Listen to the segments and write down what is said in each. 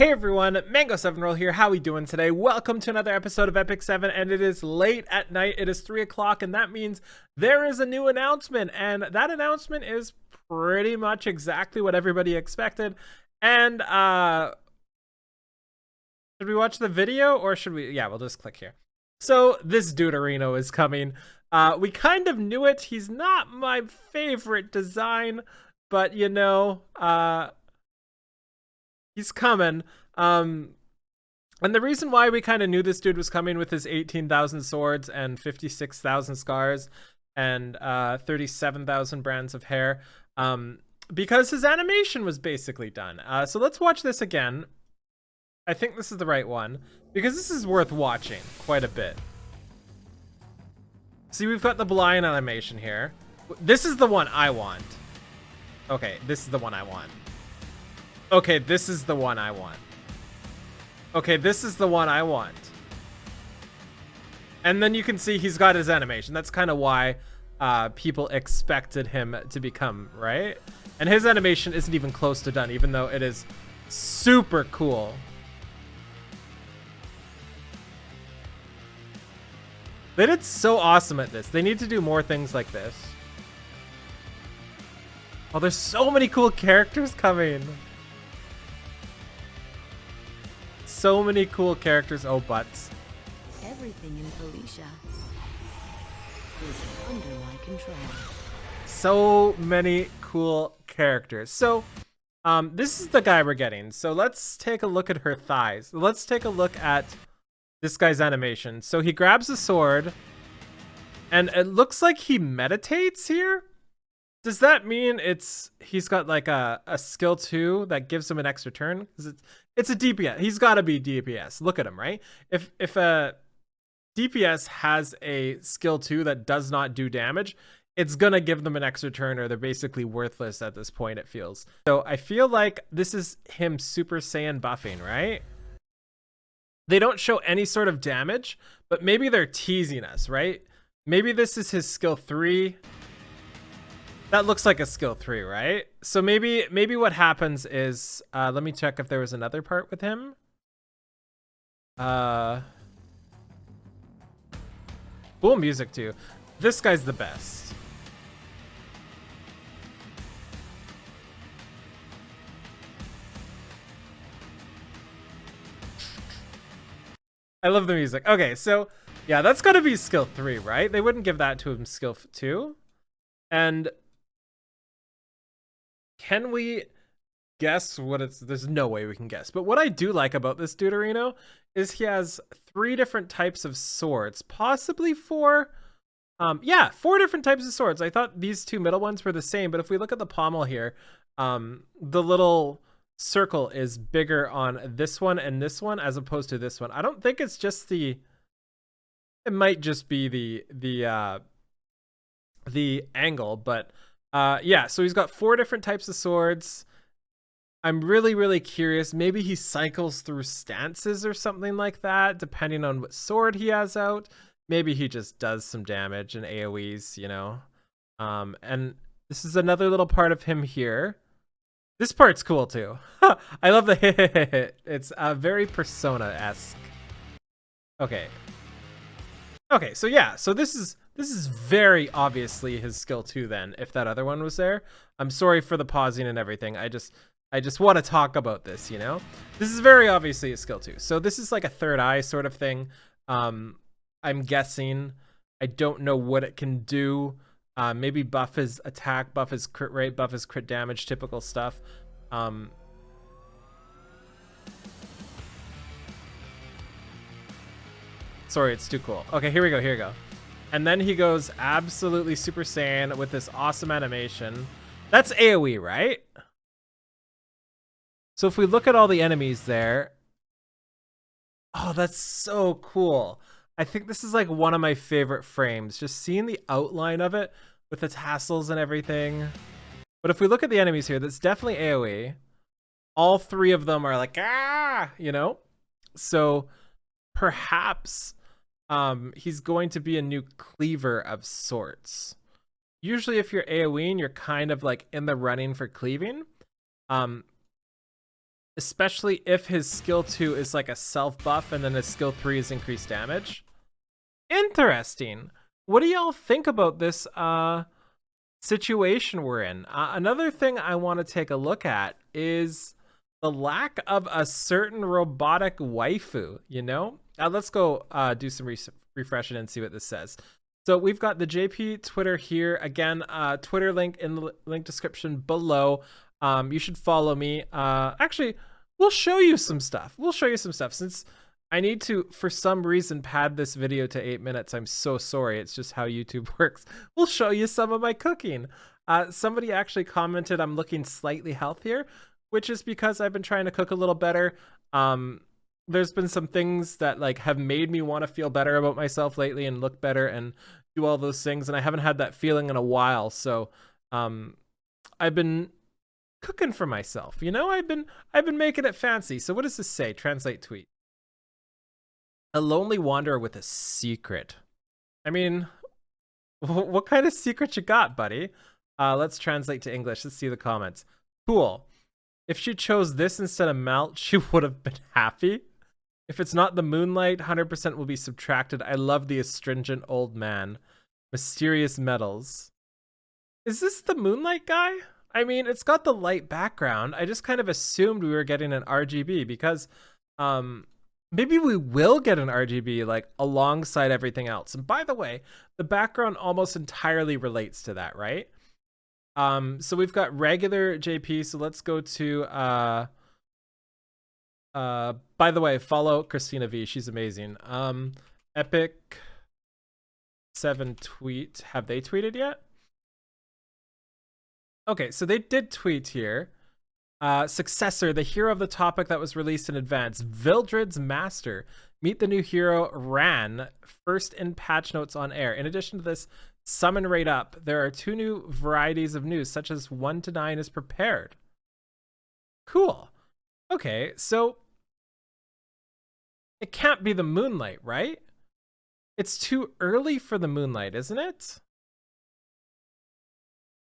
Hey everyone, Mango7Roll here. How we doing today? Welcome to another episode of Epic 7, and it is late at night. It is 3 o'clock, and that means there is a new announcement, and that announcement is pretty much exactly what everybody expected. And should we watch the video, or should we? Yeah, we'll just click here. So this Deuterino is coming. We kind of knew it. He's not my favorite design, but you know, he's coming. And the reason why we kind of knew this dude was coming with his 18,000 swords and 56,000 scars and 37,000 brands of hair, because his animation was basically done. So let's watch this again. I think this is the right one because this is worth watching quite a bit. See, we've got the blind animation here. This is the one I want. Okay, this is the one I want. Okay, this is the one I want. Okay, this is the one I want. And then you can see he's got his animation. That's kind of why people expected him to become, right? And his animation isn't even close to done, even though it is super cool. They did so awesome at this. They need to do more things like this. Oh, there's so many cool characters coming. So many cool characters. Oh, butts. Everything in Felicia is under my control. So many cool characters. So, this is the guy we're getting. So let's take a look at her thighs. Let's take a look at this guy's animation. So he grabs a sword, and it looks like he meditates here. Does that mean he's got like a skill 2 that gives him an extra turn? It's a DPS. He's got to be DPS. Look at him, right? If a DPS has a skill 2 that does not do damage, it's gonna give them an extra turn, or they're basically worthless at this point, it feels. So I feel like this is him Super Saiyan buffing, right? They don't show any sort of damage, but maybe they're teasing us, right? Maybe this is his skill 3. That looks like a skill 3, right? So maybe what happens is, let me check if there was another part with him. Cool music too. This guy's the best. I love the music. Okay, so yeah, that's gotta be skill 3, right? They wouldn't give that to him skill 2. And can we guess what it's? There's no way we can guess. But what I do like about this Deuterino is he has 3 different types of swords, possibly 4. Yeah, 4 different types of swords. I thought these 2 middle ones were the same, but if we look at the pommel here, the little circle is bigger on this one and this one as opposed to this one. I don't think it's just it might just be the angle, but yeah, so he's got 4 different types of swords. I'm really curious. Maybe he cycles through stances or something like that, depending on what sword he has out. Maybe he just does some damage and AoEs, you know. And this is another little part of him here. This part's cool too. I love the hit. It's very Persona-esque. Okay. Okay, so yeah, so this is very obviously his skill 2 then, if that other one was there. I'm sorry for the pausing and everything. I just want to talk about this, you know? This is very obviously a skill 2. So this is like a third eye sort of thing. I'm guessing. I don't know what it can do. Maybe buff his attack, buff his crit rate, buff his crit damage, typical stuff. Sorry, it's too cool. Okay, here we go. And then he goes absolutely Super Saiyan with this awesome animation. That's AoE, right? So if we look at all the enemies there, oh, that's so cool. I think this is like one of my favorite frames, just seeing the outline of it with the tassels and everything. But if we look at the enemies here, that's definitely AoE. All 3 of them are like, you know? So perhaps he's going to be a new cleaver of sorts. Usually if you're AoEing, you're kind of like in the running for cleaving. especially if his skill 2 is like a self buff and then his skill 3 is increased damage. Interesting. What do y'all think about this situation we're in? Another thing I want to take a look at is the lack of a certain robotic waifu, you know? Let's go do some refreshing and see what this says. So we've got the JP Twitter here. Again, Twitter link in the link description below. You should follow me. Actually, we'll show you some stuff. Since I need to, for some reason, pad this video to 8 minutes. I'm so sorry. It's just how YouTube works. We'll show you some of my cooking. Somebody actually commented I'm looking slightly healthier, which is because I've been trying to cook a little better. There's been some things that like have made me want to feel better about myself lately and look better and do all those things, and I haven't had that feeling in a while. So I've been cooking for myself, you know. I've been making it fancy. So what does this say? Translate tweet. A lonely wanderer with a secret. I mean, what kind of secret you got, buddy? Let's translate to English. Let's see the comments. Cool. If she chose this instead of melt, she would have been happy. If it's not the moonlight, 100% will be subtracted. I love the astringent old man. Mysterious metals. Is this the moonlight guy? I mean, it's got the light background. I just kind of assumed we were getting an RGB because maybe we will get an RGB like alongside everything else. And by the way, the background almost entirely relates to that, right? So we've got regular JP. So let's go to by the way, follow Christina V. She's amazing. Epic 7 tweet. Have they tweeted yet? Okay, so they did tweet here. Successor, the hero of the topic that was released in advance. Vildred's Master. Meet the new hero, Ran, first in patch notes on air. In addition to this, summon rate up. There are 2 new varieties of news, such as 1 to 9 is prepared. Cool. Okay, so it can't be the moonlight, right? It's too early for the moonlight, isn't it?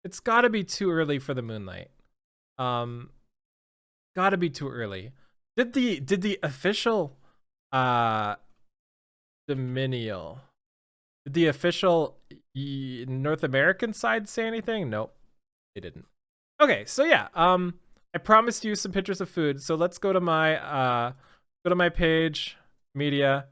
It's gotta be too early for the moonlight. Gotta be too early. Did the official Dominial, did the official North American side say anything? Nope, they didn't. Okay, so yeah, I promised you some pictures of food, so let's go to my page, media.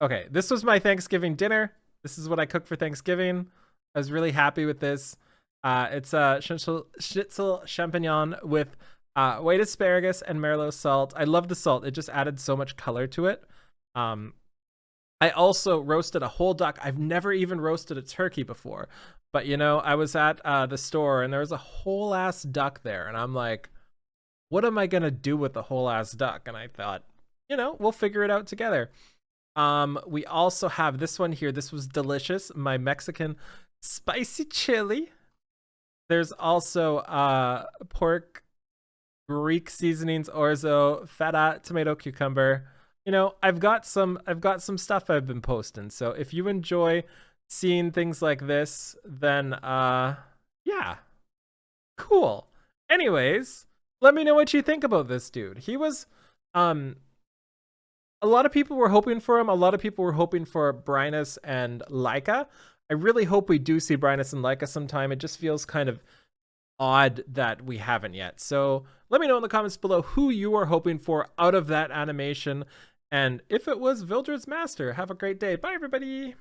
Okay, this was my Thanksgiving dinner. This is what I cooked for Thanksgiving. I was really happy with this. It's a schnitzel champignon with white asparagus and merlot salt. I love the salt. It just added so much color to it. I also roasted a whole duck. I've never even roasted a turkey before. But, you know, I was at the store and there was a whole ass duck there. And I'm like, what am I going to do with the whole ass duck? And I thought, you know, we'll figure it out together. We also have this one here. This was delicious. My Mexican spicy chili. There's also pork, Greek seasonings, orzo, feta, tomato, cucumber. You know, I've got some stuff I've been posting. So if you enjoy seeing things like this, then yeah, cool. Anyways, let me know what you think about this dude. He was a lot of people were hoping for him. A lot of people were hoping for Brynus and Laika. I really hope we do see Brynus and Laika sometime. It just feels kind of odd that we haven't yet. So let me know in the comments below who you are hoping for out of that animation. And if it was Vildred's Master, have a great day. Bye, everybody.